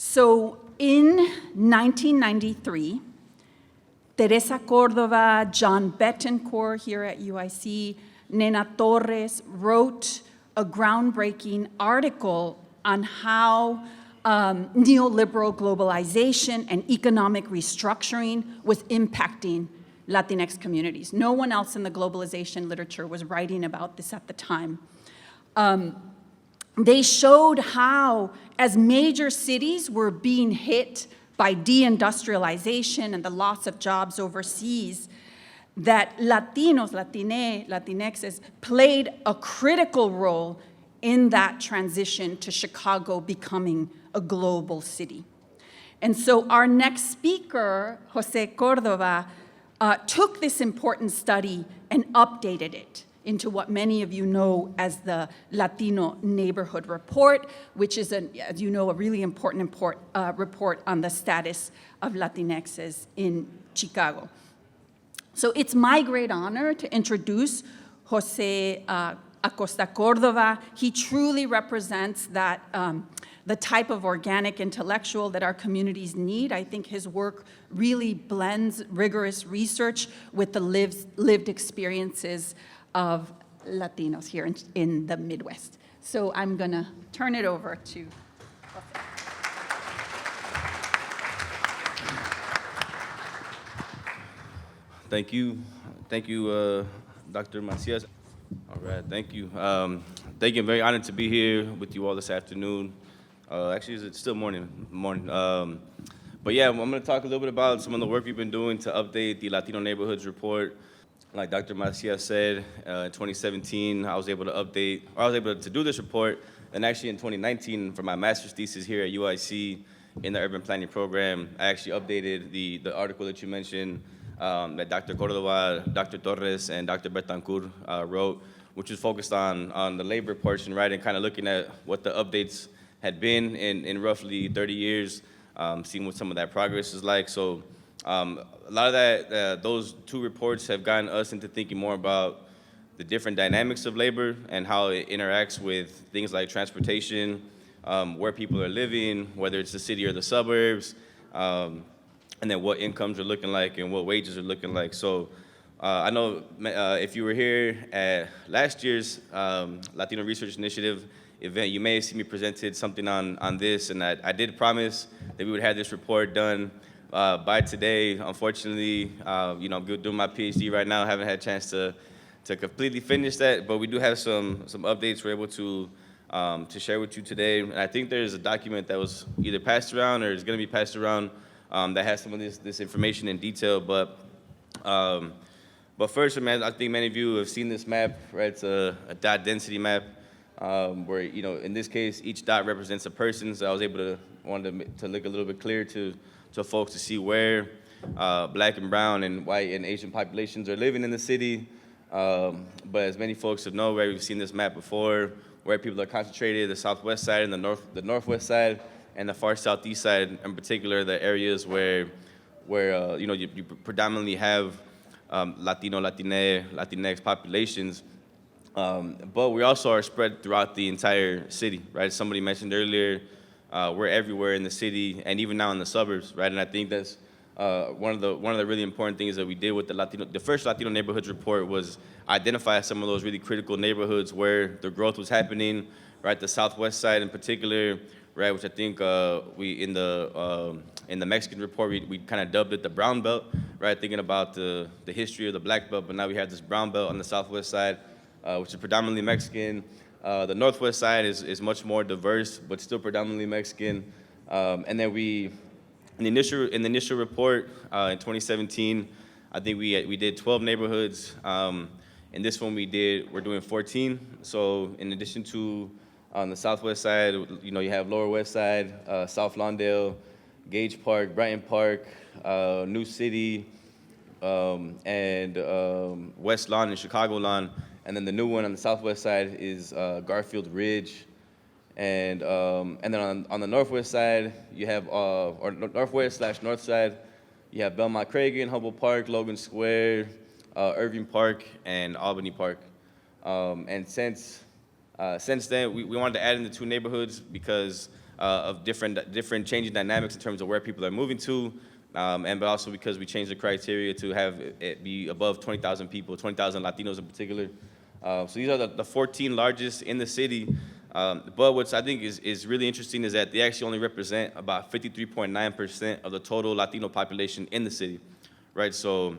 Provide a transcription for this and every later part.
So in 1993, Teresa Córdova, John Betancur here at UIC, Nena Torres wrote a groundbreaking article on how neoliberal globalization and economic restructuring was impacting Latinx communities. No one else in the globalization literature was writing about this at the time. They showed how, as major cities were being hit by deindustrialization and the loss of jobs overseas, that Latinos, Latinxes played a critical role in that transition to Chicago becoming a global city. And so our next speaker, José Córdova, took this important study and updated it into what many of you know as the Latino Neighborhood Report, which is, as you know, a really important report on the status of Latinxes in Chicago. So it's my great honor to introduce José Acosta-Córdova. He truly represents that the type of organic intellectual that our communities need. I think his work really blends rigorous research with the lived experiences of Latinos here in the Midwest. So I'm gonna turn it over to José. Thank you, Dr. Macias. All right, thank you. Thank you. I'm very honored to be here with you all this afternoon. Actually, it's still morning. But yeah, I'm going to talk a little bit about some of the work we've been doing to update the Latino Neighborhoods Report. Like Dr. Macias said, in 2017, I was able to do this report. And actually in 2019, for my master's thesis here at UIC in the urban planning program, I actually updated the article that you mentioned that Dr. Córdova, Dr. Torres, and Dr. Betancur wrote, which was focused on the labor portion, right, and kind of looking at what the updates had been in roughly 30 years, seeing what some of that progress is like. So a lot of that, those two reports have gotten us into thinking more about the different dynamics of labor and how it interacts with things like transportation, where people are living, whether it's the city or the suburbs, and then what incomes are looking like and what wages are looking like. So I know if you were here at last year's Latino Research Initiative event, you may have seen me presented something on this, and I did promise that we would have this report done by today. Unfortunately, I'm doing my PhD right now. I haven't had a chance to completely finish that, but we do have some updates we're able to share with you today. And I think there's a document that was either passed around or is going to be passed around that has some of this information in detail. But first, I think many of you have seen this map, right? It's a dot density map. Where, in this case, each dot represents a person, so I was wanted to look a little bit clearer to folks to see where Black and brown and white and Asian populations are living in the city. But as many folks have known, right, we've seen this map before, where people are concentrated, the southwest side and the northwest side, and the far southeast side, in particular, the areas where you predominantly have Latino, Latinx populations. But we also are spread throughout the entire city, right? As somebody mentioned earlier, we're everywhere in the city and even now in the suburbs, right? And I think that's one of the really important things that we did with the first Latino Neighborhoods Report was identify some of those really critical neighborhoods where the growth was happening, right? The southwest side in particular, right? Which I think we in the Mexican report we kind of dubbed it the brown belt, right? Thinking about the history of the black belt, but now we have this brown belt on the southwest side. Which is predominantly Mexican. The northwest side is much more diverse, but still predominantly Mexican. And then in the initial report in 2017, I think we did 12 neighborhoods. In this one we're doing 14. So in addition to on the southwest side, you have Lower West Side, South Lawndale, Gage Park, Brighton Park, New City, and West Lawn and Chicago Lawn. And then the new one on the southwest side is Garfield Ridge. And then on the northwest side, you have, or northwest/north side, you have Belmont Cragen, Humboldt Park, Logan Square, Irving Park, and Albany Park. And since then, we wanted to add in the two neighborhoods because of different changing dynamics in terms of where people are moving to, but also because we changed the criteria to have it be above 20,000 people, 20,000 Latinos in particular. So these are the 14 largest in the city. But what I think is really interesting is that they actually only represent about 53.9% of the total Latino population in the city, right? So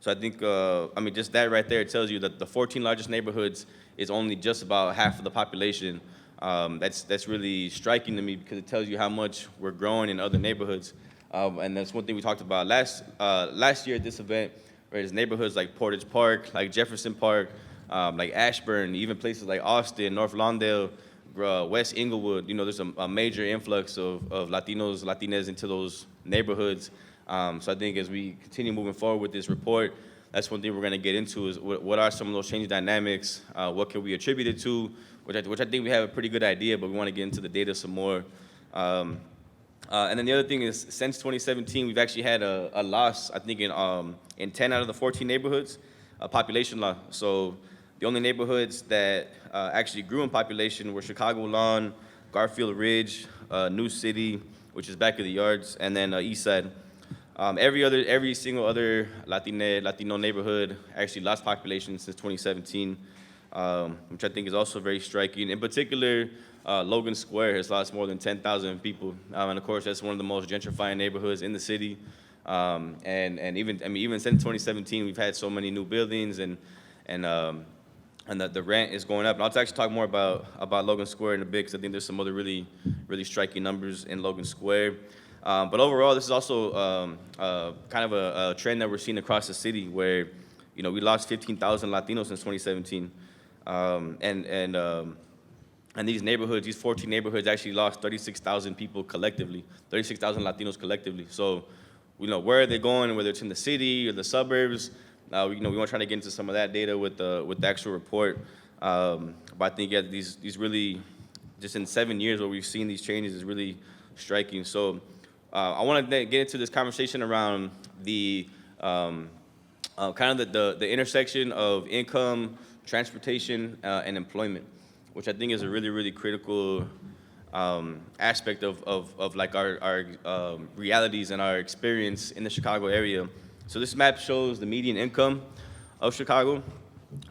I think, I mean, just that right there tells you that the 14 largest neighborhoods is only just about half of the population. That's really striking to me because it tells you how much we're growing in other neighborhoods. And that's one thing we talked about last year at this event, right? Is neighborhoods like Portage Park, like Jefferson Park, like Ashburn, even places like Austin, North Lawndale, West Inglewood. You know, there's a major influx of Latinos, Latinas into those neighborhoods. So I think as we continue moving forward with this report, that's one thing we're going to get into is what are some of those changing dynamics, what can we attribute it to, which I think we have a pretty good idea, but we want to get into the data some more. And then the other thing is, since 2017, we've actually had a loss, I think, in 10 out of the 14 neighborhoods, a population loss. So the only neighborhoods that actually grew in population were Chicago Lawn, Garfield Ridge, New City, which is back of the yards, and then East Side. Every single other Latino neighborhood actually lost population since 2017, which I think is also very striking. In particular, Logan Square has lost more than 10,000 people, and of course that's one of the most gentrifying neighborhoods in the city. And even since 2017, we've had so many new buildings, and the rent is going up. And I'll actually talk more about Logan Square in a bit, because I think there's some other really striking numbers in Logan Square. But overall, this is also kind of a trend that we're seeing across the city, where we lost 15,000 Latinos since 2017, and these neighborhoods, these 14 neighborhoods, actually lost 36,000 people collectively, 36,000 Latinos collectively. So, where are they going? Whether it's in the city or the suburbs, we want to try to get into some of that data with the actual report. But I think these really, just in 7 years where we've seen these changes, is really striking. So. I want to get into this conversation around the kind of the intersection of income, transportation, and employment, which I think is a really critical aspect of like our realities and our experience in the Chicago area. So this map shows the median income of Chicago.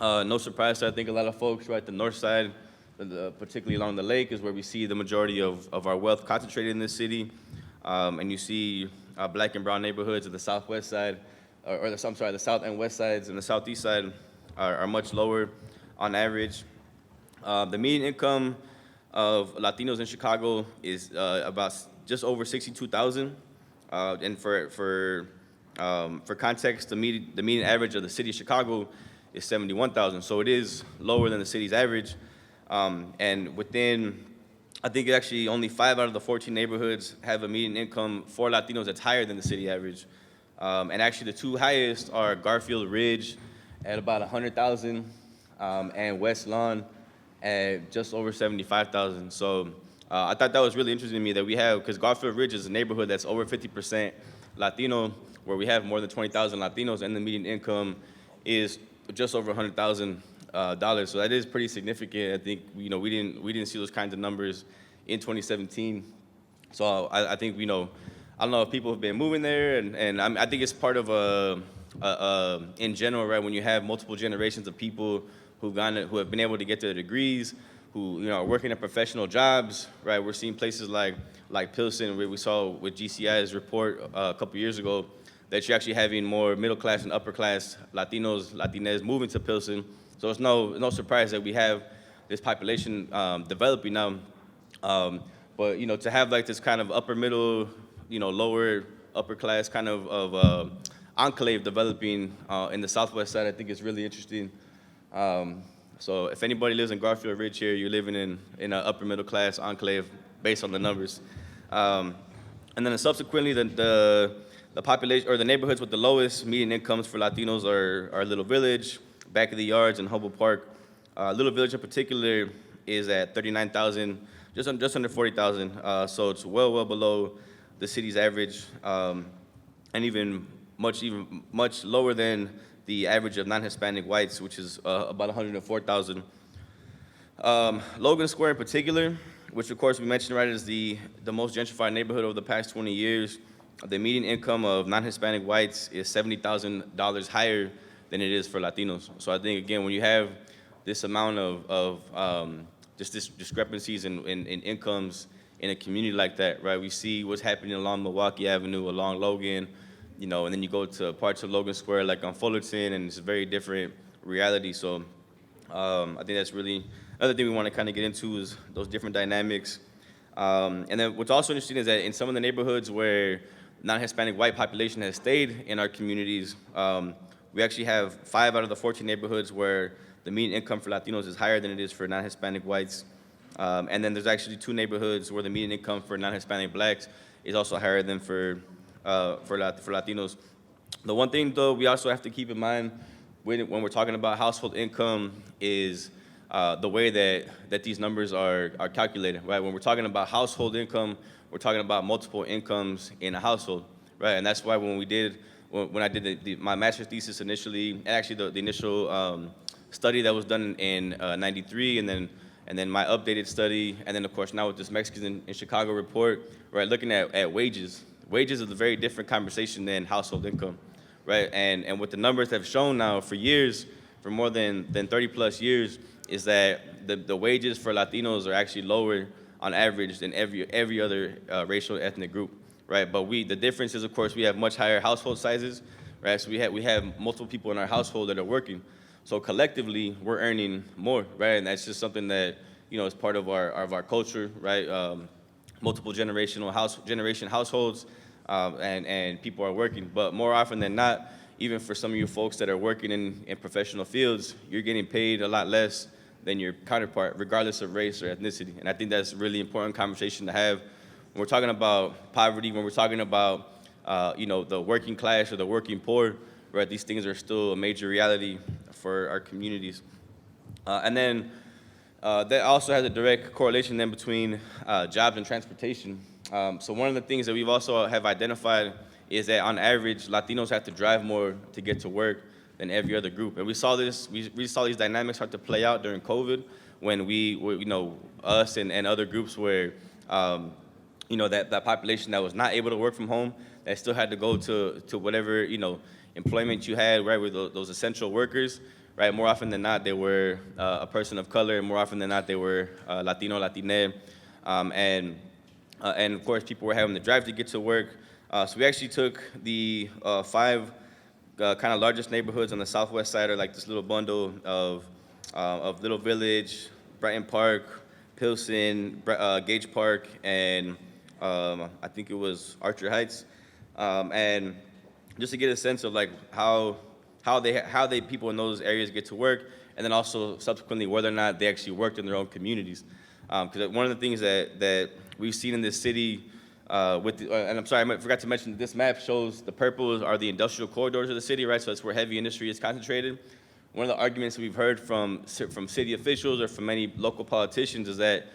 No surprise to, I think, a lot of folks, right? The north side, particularly along the lake, is where we see the majority of our wealth concentrated in this city. And you see black and brown neighborhoods of the southwest side, the south and west sides, and the southeast side are much lower on average. The median income of Latinos in Chicago is about just over 62,000, and for context, the median average of the city of Chicago is 71,000. So it is lower than the city's average, and within, I think actually only 5 out of the 14 neighborhoods have a median income for Latinos that's higher than the city average. And actually the two highest are Garfield Ridge at about 100,000, and West Lawn at just over 75,000. So I thought that was really interesting to me that we have, because Garfield Ridge is a neighborhood that's over 50% Latino, where we have more than 20,000 Latinos, and the median income is just over $100,000. So that is pretty significant. I think we didn't see those kinds of numbers in 2017. So I think I don't know if people have been moving there, and I think it's part of in general, right? When you have multiple generations of people who have been able to get their degrees, who are working at professional jobs, right? We're seeing places like Pilsen, where we saw with GCI's report a couple years ago that you're actually having more middle class and upper class Latinos, Latinas moving to Pilsen. So it's no surprise that we have this population developing now. But to have like this kind of upper middle, lower upper class kind of enclave developing in the southwest side, I think is really interesting. So if anybody lives in Garfield Ridge here, you're living in an upper middle class enclave based on the numbers. And then subsequently, the population or the neighborhoods with the lowest median incomes for Latinos are Little Village, Back of the Yards, and Humboldt Park. Little Village in particular is at 39,000, just under 40,000. So it's well below the city's average, and even much lower than the average of non-Hispanic whites, which is about 104,000. Logan Square in particular which of course we mentioned, right, is the most gentrified neighborhood over the past 20 years. The median income of non-Hispanic whites is $70,000 higher than it is for Latinos. So I think, again, when you have this amount of just this discrepancies in incomes in a community like that, right? We see what's happening along Milwaukee Avenue, along Logan, you know, and then you go to parts of Logan Square like on Fullerton, and it's a very different reality. So I think that's really another thing we want to kind of get into is those different dynamics. And then what's also interesting is that in some of the neighborhoods where non-Hispanic white population has stayed in our communities, we actually have 5 out of the 14 neighborhoods where the median income for Latinos is higher than it is for non-Hispanic whites. And then there's actually 2 neighborhoods where the median income for non-Hispanic blacks is also higher than for Latinos. The one thing, though, we also have to keep in mind when we're talking about household income is the way that these numbers are calculated, right? When we're talking about household income, we're talking about multiple incomes in a household, right? And that's why when I did my master's thesis initially, and actually the initial study that was done in '93, and then my updated study, and then of course now with this Mexicans in Chicago report, right? Looking at wages. Wages is a very different conversation than household income, right? And what the numbers have shown now for years, for more than 30 plus years, is that the wages for Latinos are actually lower on average than every other racial ethnic group, right? But the difference is, of course, we have much higher household sizes, right? So we have multiple people in our household that are working. So collectively, we're earning more, right? And that's just something that, you know, is part of our culture, right? Multiple generation households, and people are working. But more often than not, even for some of you folks that are working in professional fields, you're getting paid a lot less than your counterpart, regardless of race or ethnicity. And I think that's a really important conversation to have when we're talking about poverty, when we're talking about, you know, the working class or the working poor, right? These things are still a major reality for our communities. And then that also has a direct correlation then between jobs and transportation. So one of the things that we've also have identified is that on average, Latinos have to drive more to get to work than every other group. And we saw these dynamics start to play out during COVID when we were, you know, us and other groups where, you know, that population that was not able to work from home, that still had to go to whatever, you know, employment you had, right, with those essential workers, right? More often than not, they were a person of color. More often than not, they were Latino, Latine. And of course, people were having to drive to get to work. So we actually took the 5 kind of largest neighborhoods on the southwest side, are like this little bundle of Little Village, Brighton Park, Pilsen, Gage Park, and I think it was Archer Heights. And just to get a sense of like how they people in those areas get to work, and then also subsequently whether or not they actually worked in their own communities. Because one of the things that we've seen in this city, and I'm sorry, I forgot to mention, this map shows the purple are the industrial corridors of the city, right? So that's where heavy industry is concentrated. One of the arguments we've heard from city officials or from many local politicians is that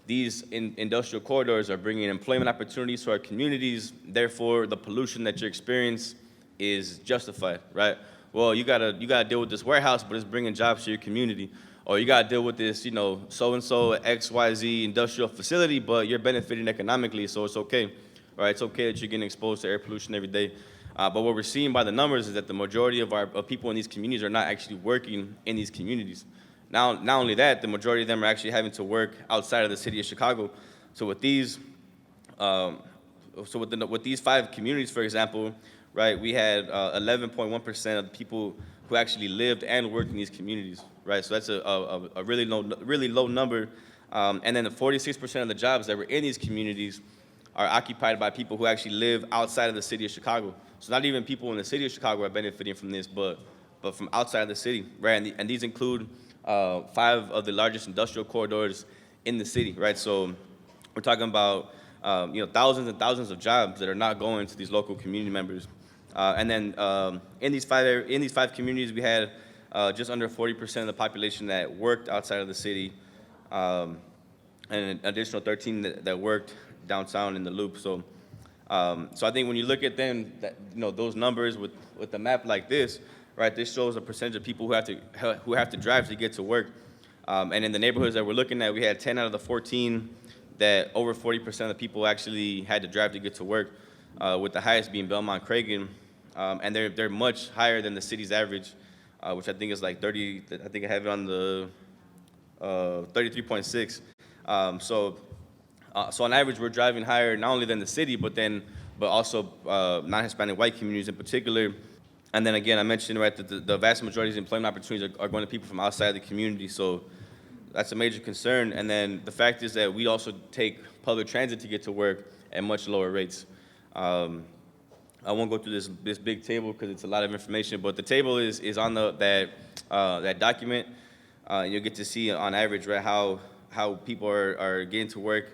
these industrial corridors are bringing employment opportunities to our communities. Therefore, the pollution that you experience is justified, right? Well, you gotta deal with this warehouse, but it's bringing jobs to your community. Or you gotta deal with this, you know, so-and-so XYZ industrial facility, but you're benefiting economically, so it's okay. All right, it's okay that you're getting exposed to air pollution every day. But what we're seeing by the numbers is that the majority of people in these communities are not actually working in these communities. Now, not only that, the majority of them are actually having to work outside of the city of Chicago. So with these, with these 5 communities, for example, right, we had 11.1% of the people who actually lived and worked in these communities, right? So that's a really low number. And then the 46% of the jobs that were in these communities are occupied by people who actually live outside of the city of Chicago. So not even people in the city of Chicago are benefiting from this, but from outside of the city, right? And these include 5 of the largest industrial corridors in the city, right? So we're talking about you know, thousands and thousands of jobs that are not going to these local community members. And then in these 5 communities, we had just under 40% of the population that worked outside of the city, and an additional 13 that worked downtown in the Loop. So I think when you look at them, you know, those numbers with the map like this, right? This shows a percentage of people who have to drive to get to work. And in the neighborhoods that we're looking at, we had 10 out of the 14 that over 40% of the people actually had to drive to get to work, with the highest being Belmont-Cragen, and they're much higher than the city's average, which I think is like 30. I think I have it on the 33.6. So on average, we're driving higher not only than the city, but also non-Hispanic white communities in particular. And then again, I mentioned, right, that the vast majority of the employment opportunities are going to people from outside the community. So that's a major concern. And then the fact is that we also take public transit to get to work at much lower rates. I won't go through this big table because it's a lot of information, but the table is on that document. You'll get to see on average, right, how people are getting to work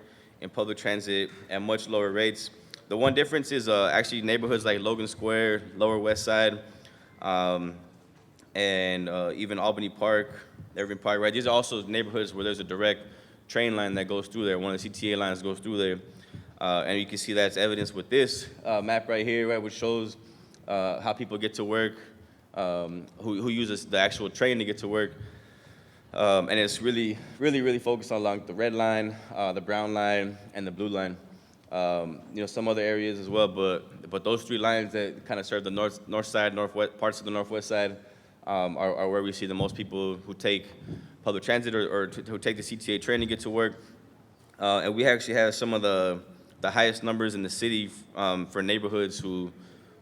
in public transit at much lower rates. The one difference is actually neighborhoods like Logan Square, Lower West Side, and even Albany Park, Irving Park, right? These are also neighborhoods where there's a direct train line that goes through there. One of the CTA lines goes through there. And you can see that's evidence with this map right here, right, which shows how people get to work, who uses the actual train to get to work. And it's really, really, really focused along the red line, the brown line, and the blue line. Some other areas as well, but those three lines that kind of serve the north side, northwest parts of the northwest side are where we see the most people who take public transit or who take the CTA train to get to work. And we actually have some of the highest numbers in the city for neighborhoods who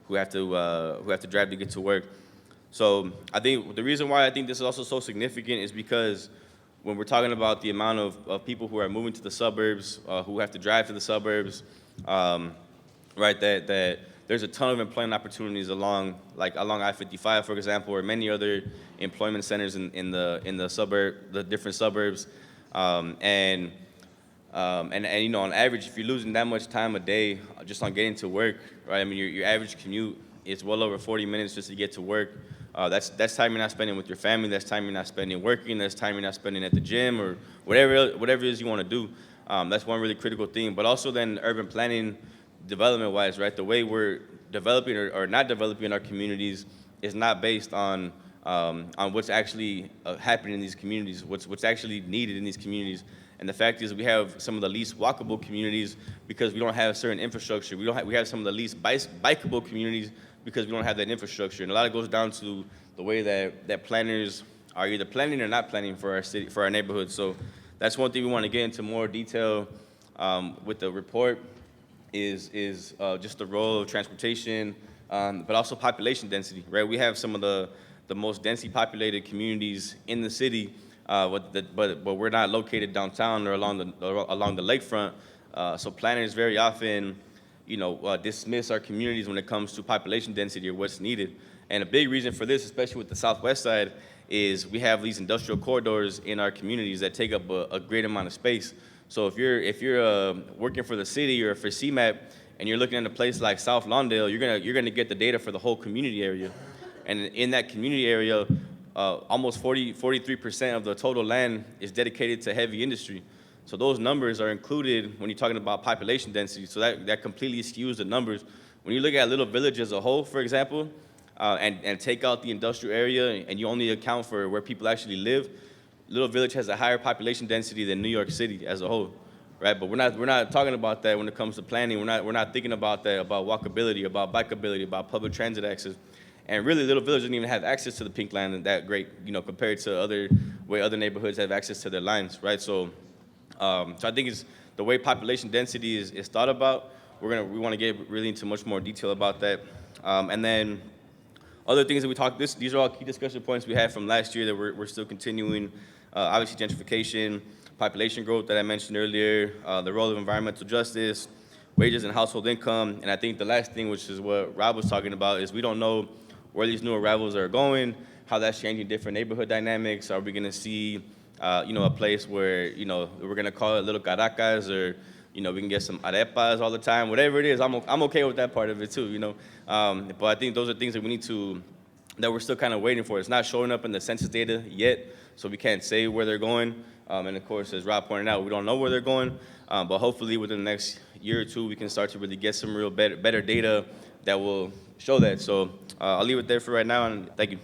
have to drive to get to work. So I think the reason why I think this is also so significant is because when we're talking about the amount of people who are moving to the suburbs, who have to drive to the suburbs, right, that there's a ton of employment opportunities along I-55, for example, or many other employment centers in the different suburbs, and on average, if you're losing that much time a day just on getting to work, right? I mean, your average commute is well over 40 minutes just to get to work. That's time you're not spending with your family. That's time you're not spending working. That's time you're not spending at the gym or whatever it is you want to do. That's one really critical thing. But also then urban planning, development-wise, right? The way we're developing or not developing our communities is not based on what's actually happening in these communities, what's actually needed in these communities. And the fact is we have some of the least walkable communities because we don't have certain infrastructure. We have some of the least bikeable communities because we don't have that infrastructure. And a lot of it goes down to the way that planners are either planning or not planning for our city, for our neighborhoods. So that's one thing we want to get into more detail with the report is just the role of transportation, but also population density, right? We have some of the most densely populated communities in the city, but we're not located downtown or along the lakefront. So planners very often, dismiss our communities when it comes to population density or what's needed. And a big reason for this, especially with the southwest side, is we have these industrial corridors in our communities that take up a great amount of space. So if you're working for the city or for CMAP and you're looking at a place like South Lawndale, you're gonna get the data for the whole community area. And in that community area, almost 43% of the total land is dedicated to heavy industry. So those numbers are included when you're talking about population density. So that completely skews the numbers. When you look at Little Village as a whole, for example, and take out the industrial area and you only account for where people actually live, Little Village has a higher population density than New York City as a whole, right? But we're not talking about that when it comes to planning. We're not thinking about that, about walkability, about bikeability, about public transit access. And really, Little Village doesn't even have access to the pink line that great, compared to other neighborhoods have access to their lines, right? So I think it's the way population density is thought about. We want to get really into much more detail about that. And then other things that we talked, these are all key discussion points we had from last year that we're still continuing. Obviously gentrification, population growth that I mentioned earlier, the role of environmental justice, wages and household income. And I think the last thing, which is what Rob was talking about, is we don't know where these new arrivals are going, how that's changing different neighborhood dynamics. Are we gonna see a place where, we're gonna call it Little Caracas, or, we can get some arepas all the time, whatever it is, I'm okay with that part of it too, But I think those are things that that we're still kind of waiting for. It's not showing up in the census data yet, so we can't say where they're going. And of course, as Rob pointed out, we don't know where they're going, but hopefully within the next year or two, we can start to really get some real better data that will show that. So I'll leave it there for right now, and thank you.